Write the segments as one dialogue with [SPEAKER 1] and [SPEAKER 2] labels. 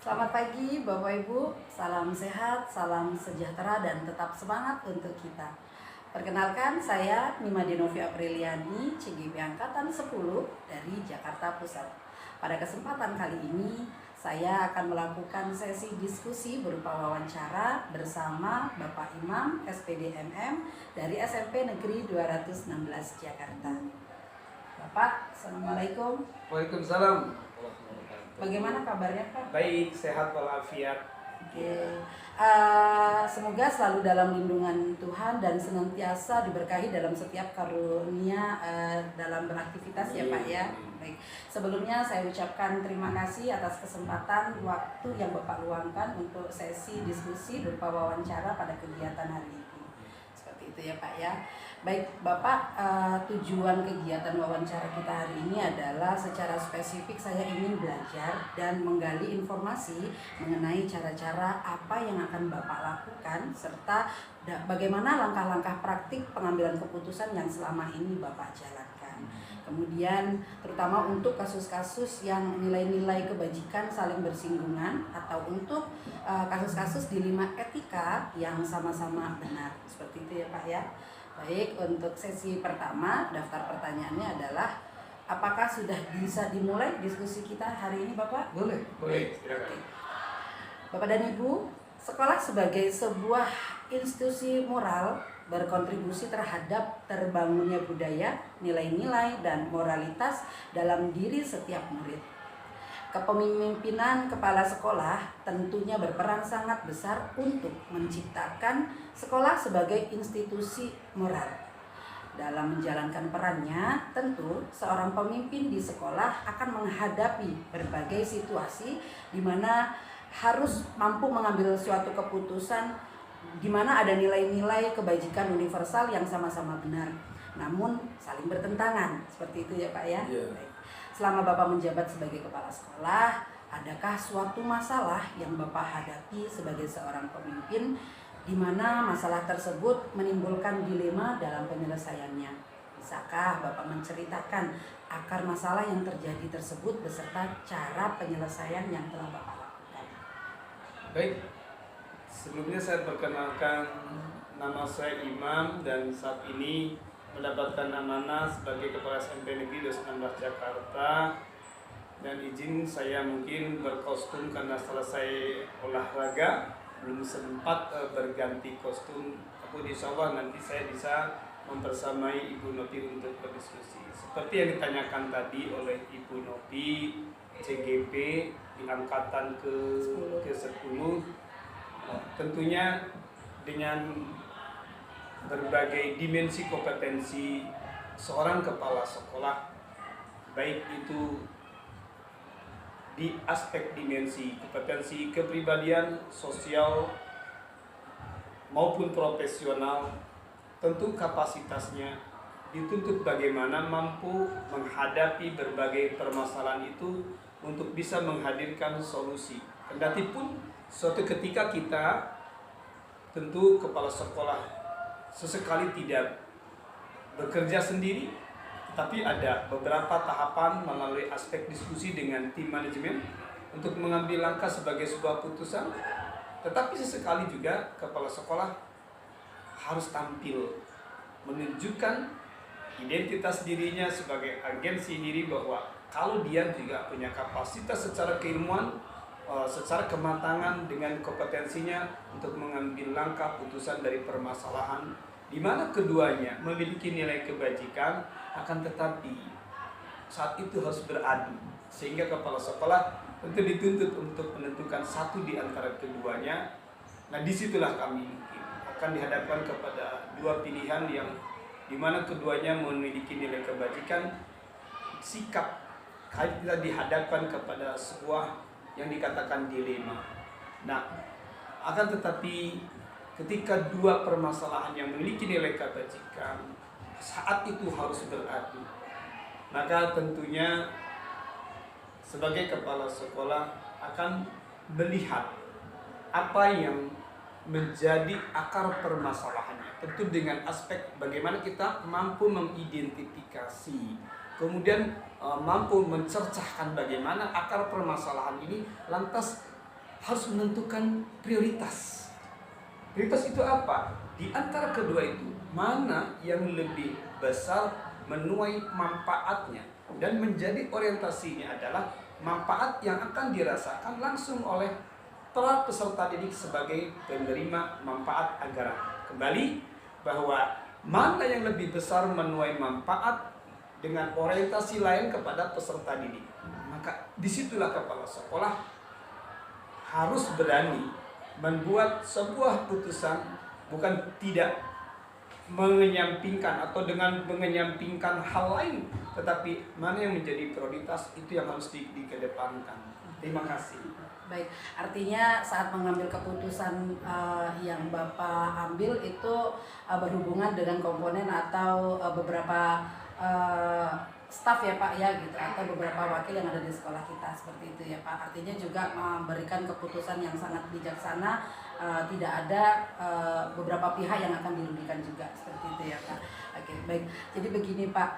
[SPEAKER 1] Selamat pagi Bapak Ibu, salam sehat, salam sejahtera dan tetap semangat untuk kita. Perkenalkan saya Nima Denovi Apriliani, CGP Angkatan 10 dari Jakarta Pusat. Pada kesempatan kali ini saya akan melakukan sesi diskusi berupa wawancara bersama Bapak Imam SPDMM dari SMP Negeri 216 Jakarta. Bapak, Assalamualaikum.
[SPEAKER 2] Waalaikumsalam.
[SPEAKER 1] Bagaimana kabarnya Pak?
[SPEAKER 2] Baik, sehat walafiat.
[SPEAKER 1] Oke. Semoga selalu dalam lindungan Tuhan dan senantiasa diberkahi dalam setiap karunia dalam beraktivitas ya Pak ya. Baik. Sebelumnya saya ucapkan terima kasih atas kesempatan waktu yang Bapak luangkan untuk sesi diskusi berupa wawancara pada kegiatan hari ini. Seperti itu ya Pak ya. Baik Bapak, tujuan kegiatan wawancara kita hari ini adalah secara spesifik saya ingin belajar dan menggali informasi mengenai cara-cara apa yang akan Bapak lakukan serta bagaimana langkah-langkah praktik pengambilan keputusan yang selama ini Bapak jalankan. Kemudian terutama untuk kasus-kasus yang nilai-nilai kebajikan saling bersinggungan atau untuk kasus-kasus dilema etika yang sama-sama benar. Seperti itu ya Pak ya. Baik, untuk sesi pertama daftar pertanyaannya adalah apakah sudah bisa dimulai diskusi kita hari ini Bapak?
[SPEAKER 2] Boleh, silakan.
[SPEAKER 1] Bapak dan Ibu, sekolah sebagai sebuah institusi moral berkontribusi terhadap terbangunnya budaya, nilai-nilai, dan moralitas dalam diri setiap murid. Kepemimpinan kepala sekolah tentunya berperan sangat besar untuk menciptakan sekolah sebagai institusi moral. Dalam menjalankan perannya, tentu seorang pemimpin di sekolah akan menghadapi berbagai situasi di mana harus mampu mengambil suatu keputusan di mana ada nilai-nilai kebajikan universal yang sama-sama benar, namun saling bertentangan. Seperti itu ya Pak ya.
[SPEAKER 2] Yeah.
[SPEAKER 1] Selama Bapak menjabat sebagai kepala sekolah, adakah suatu masalah yang Bapak hadapi sebagai seorang pemimpin di mana masalah tersebut menimbulkan dilema dalam penyelesaiannya? Bisakah Bapak menceritakan akar masalah yang terjadi tersebut beserta cara penyelesaian yang telah Bapak lakukan?
[SPEAKER 2] Baik, sebelumnya saya perkenalkan, nama saya Imam dan saat ini mendapatkan amanah sebagai Kepala SMP Negeri 216 Jakarta, dan izin saya mungkin berkostum karena selesai olahraga belum sempat berganti kostum, tapi insya Allah nanti saya bisa mempersamai Ibu Nopi untuk berdiskusi. Seperti yang ditanyakan tadi oleh Ibu Nopi, CGP di angkatan ke-10, tentunya dengan berbagai dimensi kompetensi seorang kepala sekolah, baik itu di aspek dimensi kompetensi kepribadian, sosial maupun profesional, tentu kapasitasnya dituntut bagaimana mampu menghadapi berbagai permasalahan itu untuk bisa menghadirkan solusi. Kendati pun suatu ketika kita tentu kepala sekolah sesekali tidak bekerja sendiri, tapi ada beberapa tahapan melalui aspek diskusi dengan tim manajemen untuk mengambil langkah sebagai sebuah putusan. Tetapi sesekali juga kepala sekolah harus tampil menunjukkan identitas dirinya sebagai agensi diri, bahwa kalau dia juga punya kapasitas secara keilmuan, secara kematangan dengan kompetensinya untuk mengambil langkah putusan dari permasalahan di mana keduanya memiliki nilai kebajikan, akan tetapi saat itu harus beradu, sehingga kepala sekolah tentu dituntut untuk menentukan satu di antara keduanya. Nah, disitulah kami akan dihadapkan kepada dua pilihan yang dimana keduanya memiliki nilai kebajikan. Sikap kita dihadapkan kepada sebuah yang dikatakan dilema. Nah, akan tetapi ketika dua permasalahan yang memiliki nilai kebajikan saat itu harus beradu, maka tentunya sebagai kepala sekolah akan melihat apa yang menjadi akar permasalahannya, tentu dengan aspek bagaimana kita mampu mengidentifikasi, kemudian mampu mencercahkan bagaimana akar permasalahan ini, lantas harus menentukan prioritas. Prioritas itu apa? Di antara kedua itu, mana yang lebih besar menuai manfaatnya dan menjadi orientasinya adalah manfaat yang akan dirasakan langsung oleh para peserta didik sebagai penerima manfaat anggaran. Kembali bahwa mana yang lebih besar menuai manfaat dengan orientasi lain kepada peserta didik, maka disitulah kepala sekolah harus berani membuat sebuah putusan, bukan tidak menyampingkan atau dengan menyampingkan hal lain, tetapi mana yang menjadi prioritas itu yang harus dikedepankan. Terima kasih.
[SPEAKER 1] Baik, artinya saat mengambil keputusan yang Bapak ambil itu berhubungan dengan komponen atau beberapa staf ya Pak ya gitu, atau beberapa wakil yang ada di sekolah kita, seperti itu ya Pak. Artinya juga memberikan keputusan yang sangat bijaksana, tidak ada beberapa pihak yang akan dirugikan juga, seperti itu ya Pak. Oke, baik. Jadi begini Pak,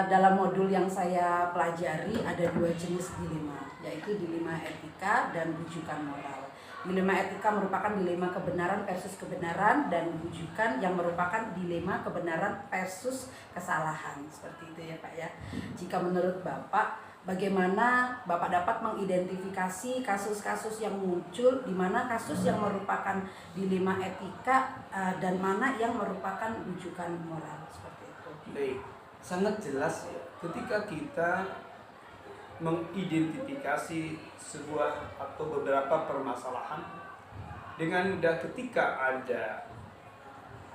[SPEAKER 1] dalam modul yang saya pelajari ada 2 jenis dilema, yaitu dilema etika dan rujukan moral. Dilema etika merupakan dilema kebenaran versus kebenaran, dan rujukan yang merupakan dilema kebenaran versus kesalahan. Seperti itu ya Pak ya. Jika menurut Bapak, bagaimana Bapak dapat mengidentifikasi kasus-kasus yang muncul, di mana kasus yang merupakan dilema etika dan mana yang merupakan rujukan moral, seperti itu.
[SPEAKER 2] Baik, sangat jelas ya, ketika kita mengidentifikasi sebuah atau beberapa permasalahan dengan mudah, ketika ada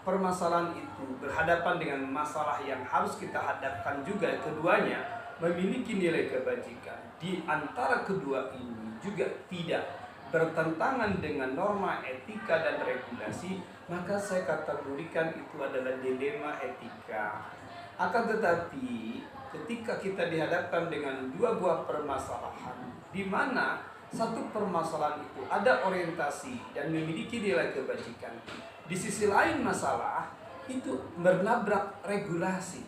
[SPEAKER 2] permasalahan itu berhadapan dengan masalah yang harus kita hadapkan juga, keduanya memiliki nilai kebajikan. Di antara kedua ini juga tidak bertentangan dengan norma etika dan regulasi, maka saya kategorikan itu adalah dilema etika. Akan tetapi ketika kita dihadapkan dengan 2 buah permasalahan, di mana satu permasalahan itu ada orientasi dan memiliki nilai kebajikan, di sisi lain masalah itu bernabrak regulasi,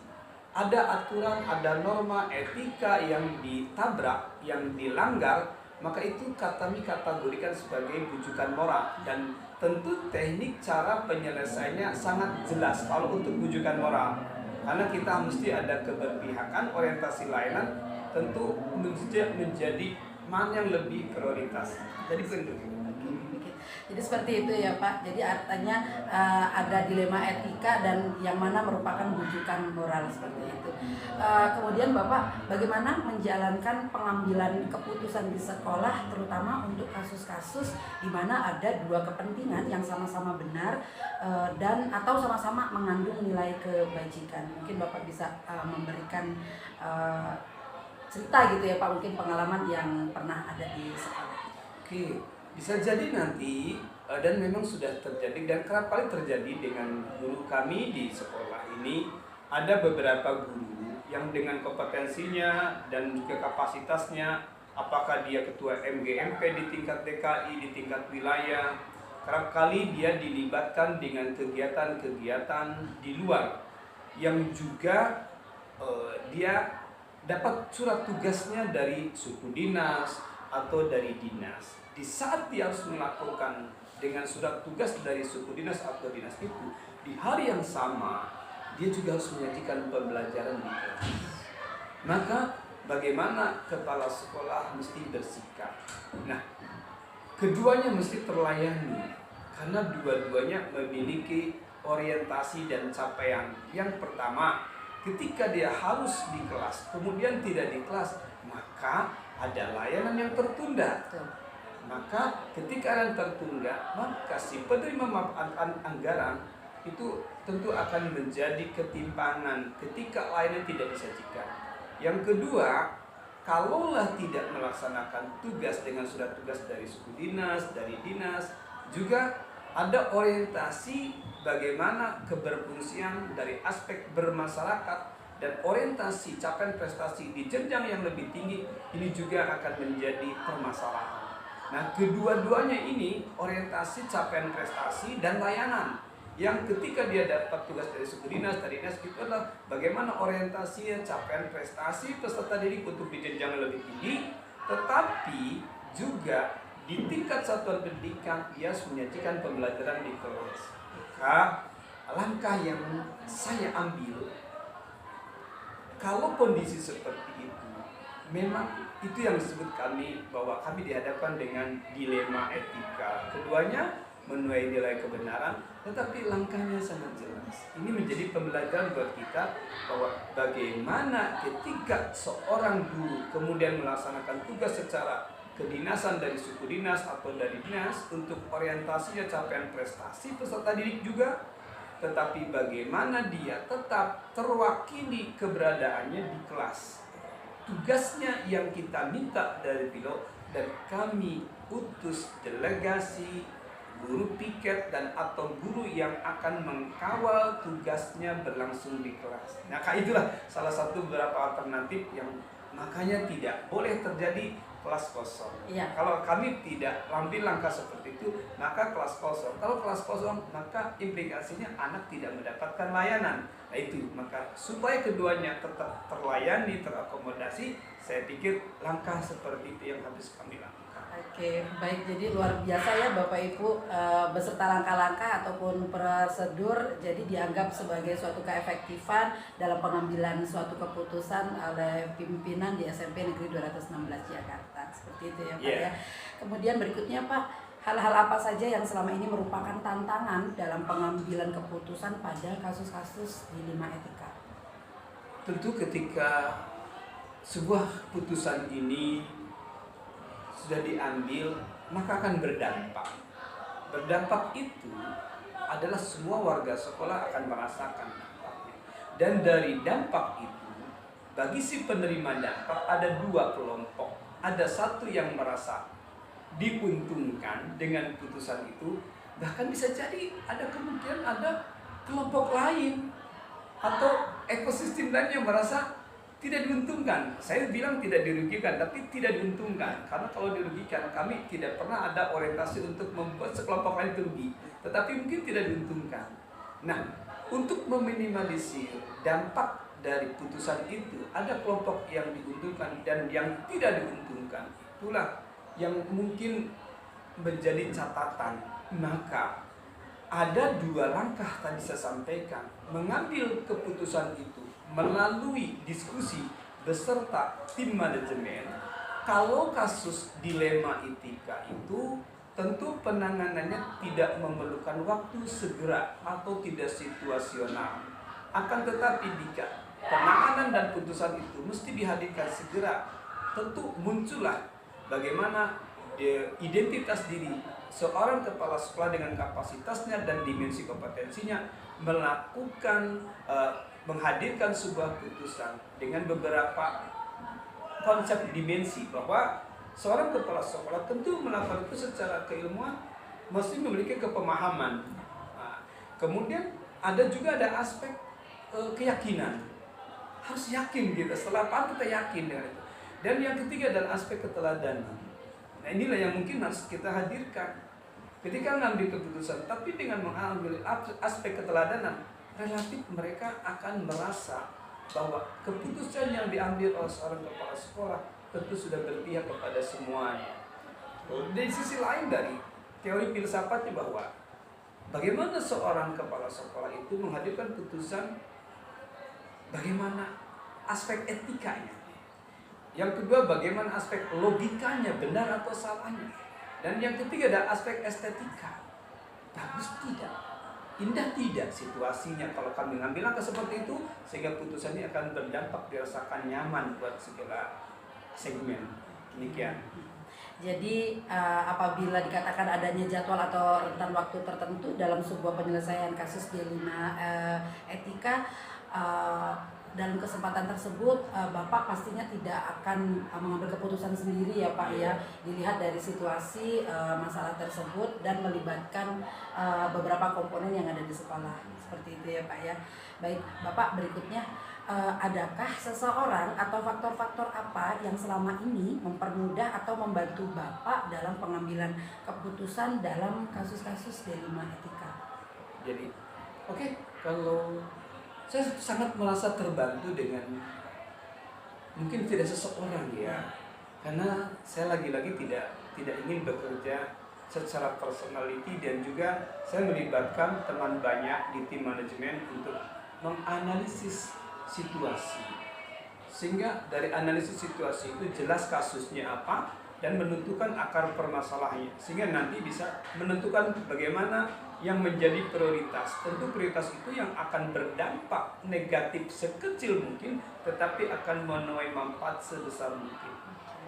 [SPEAKER 2] ada aturan, ada norma etika yang ditabrak, yang dilanggar, maka itu kami kategorikan sebagai rujukan moral. Dan tentu teknik cara penyelesaiannya sangat jelas kalau untuk rujukan moral, karena kita mesti ada keberpihakan, orientasi layanan tentu menjadi mana yang lebih prioritas. Jadi tentu.
[SPEAKER 1] Jadi seperti itu ya Pak. Jadi artinya ada dilema etika dan yang mana merupakan rujukan moral, seperti itu. Kemudian Bapak bagaimana menjalankan pengambilan keputusan di sekolah, terutama untuk kasus-kasus di mana ada 2 kepentingan yang sama-sama benar dan atau sama-sama mengandung nilai kebajikan. Mungkin Bapak bisa memberikan cerita gitu ya Pak, mungkin pengalaman yang pernah ada di sekolah.
[SPEAKER 2] Oke, bisa jadi nanti dan memang sudah terjadi dan kerap kali terjadi dengan guru kami di sekolah ini. Ada beberapa guru yang dengan kompetensinya dan juga kapasitasnya, apakah dia ketua MGMP di tingkat DKI, di tingkat wilayah, kerap kali dia dilibatkan dengan kegiatan-kegiatan di luar yang juga dia dapat surat tugasnya dari suku dinas atau dari dinas. Di saat dia harus melakukan dengan surat tugas dari suku dinas atau dinas itu, di hari yang sama dia juga harus menyajikan pembelajaran di kelas. Maka bagaimana kepala sekolah mesti bersikap? Nah, keduanya mesti terlayani karena dua-duanya memiliki orientasi dan capaian. Yang pertama, ketika dia harus di kelas kemudian tidak di kelas, maka ada layanan yang tertunda. Maka ketika ada yang tertunda, maka si penerima anggaran itu tentu akan menjadi ketimpangan ketika layanan tidak disajikan. Yang kedua, kalaulah tidak melaksanakan tugas dengan surat tugas dari suku dinas, dari dinas, juga ada orientasi bagaimana keberfungsian dari aspek bermasyarakat dan orientasi capaian prestasi di jenjang yang lebih tinggi, ini juga akan menjadi permasalahan. Nah, kedua-duanya ini orientasi capaian prestasi dan layanan, yang ketika dia dapat tugas dari suku dinas, dari dinas, itu adalah bagaimana orientasinya capaian prestasi peserta didik untuk di jenjang yang lebih tinggi, tetapi juga
[SPEAKER 3] di tingkat satuan pendidikan ia menyajikan pembelajaran di kelas. Maka langkah yang saya ambil, kalau kondisi seperti itu, memang itu yang disebut kami bahwa kami dihadapkan dengan dilema etika. Keduanya menuai nilai kebenaran, tetapi langkahnya sangat jelas. Ini menjadi pembelajaran buat kita bahwa bagaimana ketika seorang guru kemudian melaksanakan tugas secara kedinasan dari suku dinas atau dari dinas untuk orientasinya capaian prestasi peserta didik juga, tetapi bagaimana dia tetap terwakili keberadaannya di kelas. Tugasnya yang kita minta dari pilot, dan kami utus delegasi guru piket dan atau guru yang akan mengkawal tugasnya berlangsung di kelas. Nah, itulah salah satu beberapa alternatif yang makanya tidak boleh terjadi kelas kosong.
[SPEAKER 1] Iya.
[SPEAKER 3] Kalau kami tidak ambil langkah seperti itu, maka kelas kosong. Kalau kelas kosong, maka implikasinya anak tidak mendapatkan layanan. Nah itu, maka supaya keduanya tetap terlayani, terakomodasi, saya pikir langkah seperti itu yang harus kami lakukan.
[SPEAKER 1] Oke, baik. Jadi luar biasa ya Bapak Ibu, beserta langkah-langkah ataupun prosedur jadi dianggap sebagai suatu keefektifan dalam pengambilan suatu keputusan oleh pimpinan di SMP Negeri 216 Jakarta. Seperti itu ya Pak ya. Kemudian berikutnya Pak, hal-hal apa saja yang selama ini merupakan tantangan dalam pengambilan keputusan pada kasus-kasus dilema etika?
[SPEAKER 3] Tentu ketika sebuah putusan ini sudah diambil, maka akan berdampak. Berdampak itu adalah semua warga sekolah akan merasakan dampaknya. Dan dari dampak itu, bagi si penerima dampak ada dua kelompok. Ada satu yang merasa diuntungkan dengan putusan itu, bahkan bisa jadi ada kemungkinan ada kelompok lain atau ekosistem lain yang merasa tidak diuntungkan. Saya bilang tidak dirugikan, tapi tidak diuntungkan. Karena kalau dirugikan, kami tidak pernah ada orientasi untuk membuat sekelompok lain rugi. Tetapi mungkin tidak diuntungkan. Nah, untuk meminimalisir dampak dari putusan itu, ada kelompok yang diuntungkan dan yang tidak diuntungkan. Itulah yang mungkin menjadi catatan. Maka ada dua langkah tadi saya sampaikan. Mengambil keputusan itu melalui diskusi beserta tim manajemen. Kalau kasus dilema etika itu tentu penanganannya tidak memerlukan waktu segera atau tidak situasional. Akan tetapi jika penanganan dan putusan itu mesti dihadirkan segera, tentu muncullah bagaimana identitas diri seorang kepala sekolah dengan kapasitasnya dan dimensi kompetensinya melakukan menghadirkan sebuah putusan dengan beberapa konsep dimensi, bahwa seorang kepala sekolah tentu melakukan itu secara keilmuan, mesti memiliki kepemahaman. Nah, kemudian ada juga ada aspek keyakinan, harus yakin gitu. Setelah apa kita yakin dengan itu. Dan yang ketiga adalah aspek keteladanan. Nah inilah yang mungkin harus kita hadirkan ketika mengambil keputusan, tapi dengan mengambil aspek keteladanan, relatif mereka akan merasa bahwa keputusan yang diambil oleh seorang kepala sekolah tentu sudah berpihak kepada semuanya. Dari sisi lain dari teori filsafatnya, bahwa bagaimana seorang kepala sekolah itu menghadirkan putusan, bagaimana aspek etikanya. Yang kedua, bagaimana aspek logikanya, benar atau salahnya. Dan yang ketiga ada aspek estetika. Bagus tidak? Indah tidak situasinya kalau kami mengambil langkah seperti itu, sehingga putusannya akan berdampak, dirasakan nyaman buat segala segmen. Demikian.
[SPEAKER 1] Jadi apabila dikatakan adanya jadwal atau rentan waktu tertentu dalam sebuah penyelesaian kasus dilema etika, dalam kesempatan tersebut Bapak pastinya tidak akan mengambil keputusan sendiri ya Pak ya, dilihat dari situasi masalah tersebut dan melibatkan beberapa komponen yang ada di sekolah, seperti itu ya Pak ya. Baik Bapak, berikutnya adakah seseorang atau faktor-faktor apa yang selama ini mempermudah atau membantu Bapak dalam pengambilan keputusan dalam kasus-kasus dilema etika?
[SPEAKER 3] Jadi kalau saya sangat merasa terbantu dengan mungkin tidak seseorang ya, karena saya lagi-lagi tidak tidak ingin bekerja secara personality, dan juga saya melibatkan teman banyak di tim manajemen untuk menganalisis situasi, sehingga dari analisis situasi itu jelas kasusnya apa dan menentukan akar permasalahannya, sehingga nanti bisa menentukan bagaimana yang menjadi prioritas. Tentu prioritas itu yang akan berdampak negatif sekecil mungkin, tetapi akan menuai manfaat sebesar mungkin.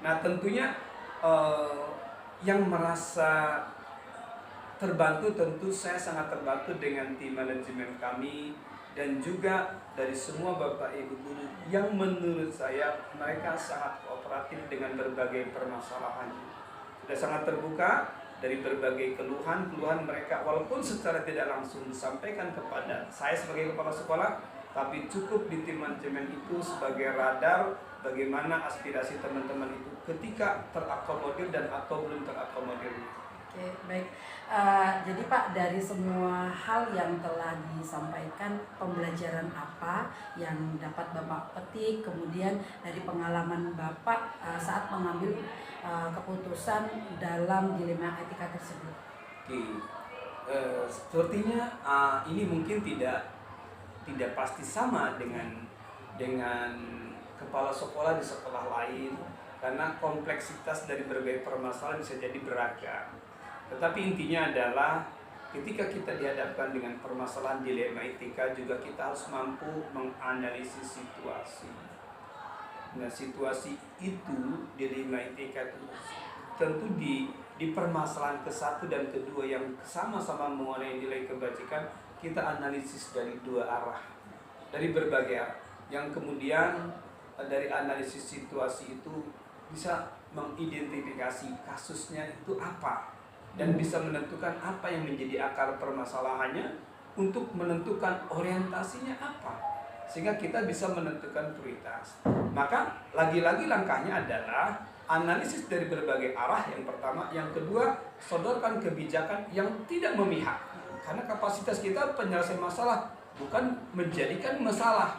[SPEAKER 3] Nah tentunya yang merasa terbantu, tentu saya sangat terbantu dengan tim manajemen kami dan juga dari semua Bapak Ibu guru yang menurut saya mereka sangat kooperatif dengan berbagai permasalahan. Sudah sangat terbuka dari berbagai keluhan mereka, walaupun secara tidak langsung disampaikan kepada saya sebagai kepala sekolah, tapi cukup di tim manajemen itu sebagai radar bagaimana aspirasi teman-teman itu ketika terakomodir dan atau belum terakomodir.
[SPEAKER 1] Oke, baik. Jadi Pak, dari semua hal yang telah disampaikan, pembelajaran apa yang dapat Bapak petik, kemudian dari pengalaman Bapak saat mengambil keputusan dalam dilema etika tersebut?
[SPEAKER 3] Oke, sepertinya ini mungkin tidak pasti sama dengan kepala sekolah di sekolah lain, karena kompleksitas dari berbagai permasalahan bisa jadi beragam. Tetapi intinya adalah ketika kita dihadapkan dengan permasalahan dilema etika, juga kita harus mampu menganalisis situasi. Nah situasi itu, dilema etika itu tentu di permasalahan ke-1 dan ke-2 yang sama-sama mengenai nilai kebajikan, kita analisis dari dua arah, dari berbagai arah, yang kemudian dari analisis situasi itu bisa mengidentifikasi kasusnya itu apa, dan bisa menentukan apa yang menjadi akar permasalahannya untuk menentukan orientasinya apa, sehingga kita bisa menentukan prioritas. Maka lagi-lagi langkahnya adalah analisis dari berbagai arah yang pertama, yang kedua sodorkan kebijakan yang tidak memihak, karena kapasitas kita penyelesaian masalah bukan menjadikan masalah.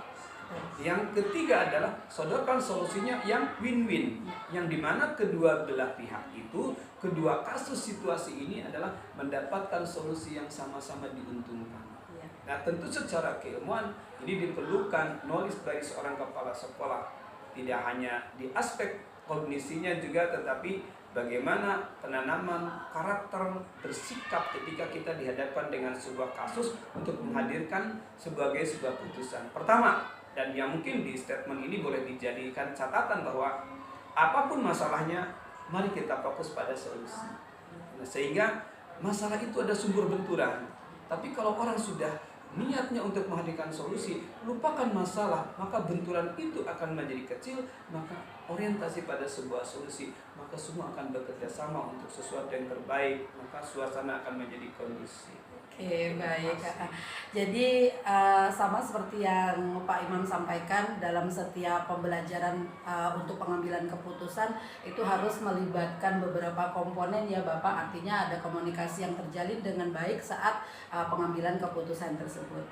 [SPEAKER 3] Yang ketiga adalah sodorkan solusinya yang win-win, yang dimana kedua belah pihak itu, kedua kasus situasi ini adalah mendapatkan solusi yang sama-sama diuntungkan. Nah tentu secara keilmuan ini diperlukan knowledge dari seorang kepala sekolah, tidak hanya di aspek kognisinya juga, tetapi bagaimana penanaman karakter bersikap ketika kita dihadapkan dengan sebuah kasus untuk menghadirkan sebagai sebuah putusan. Pertama, dan yang mungkin di statement ini boleh dijadikan catatan, bahwa apapun masalahnya, mari kita fokus pada solusi. Nah, sehingga masalah itu ada sumber benturan. Tapi kalau orang sudah niatnya untuk menghadirkan solusi, lupakan masalah, maka benturan itu akan menjadi kecil, maka orientasi pada sebuah solusi, maka semua akan bekerja sama untuk sesuatu yang terbaik, maka suasana akan menjadi kondusif.
[SPEAKER 1] Oke, baik. Jadi sama seperti yang Pak Imam sampaikan, dalam setiap pembelajaran untuk pengambilan keputusan itu harus melibatkan beberapa komponen ya Bapak. Artinya ada komunikasi yang terjalin dengan baik saat pengambilan keputusan tersebut.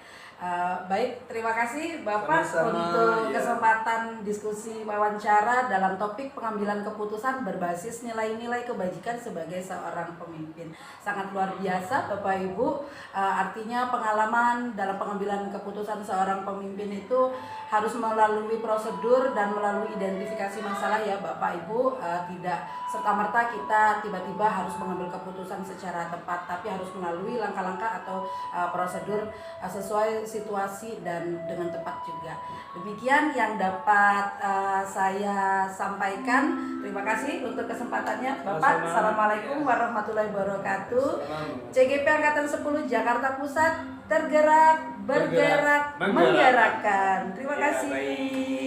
[SPEAKER 1] Baik, terima kasih Bapak untuk kesempatan diskusi wawancara dalam topik pengambilan keputusan berbasis nilai-nilai kebajikan sebagai seorang pemimpin. Sangat luar biasa Bapak Ibu. Artinya pengalaman dalam pengambilan keputusan seorang pemimpin itu harus melalui prosedur dan melalui identifikasi masalah ya Bapak Ibu. Tidak serta-merta kita tiba-tiba harus mengambil keputusan secara tepat, tapi harus melalui langkah-langkah atau prosedur sesuai situasi dan dengan tepat juga. Demikian yang dapat saya sampaikan. Terima kasih untuk kesempatannya Bapak. Assalamualaikum warahmatullahi wabarakatuh. CGP Angkatan 10 Jakarta Pusat, tergerak, bergerak, menggerakkan. Terima kasih.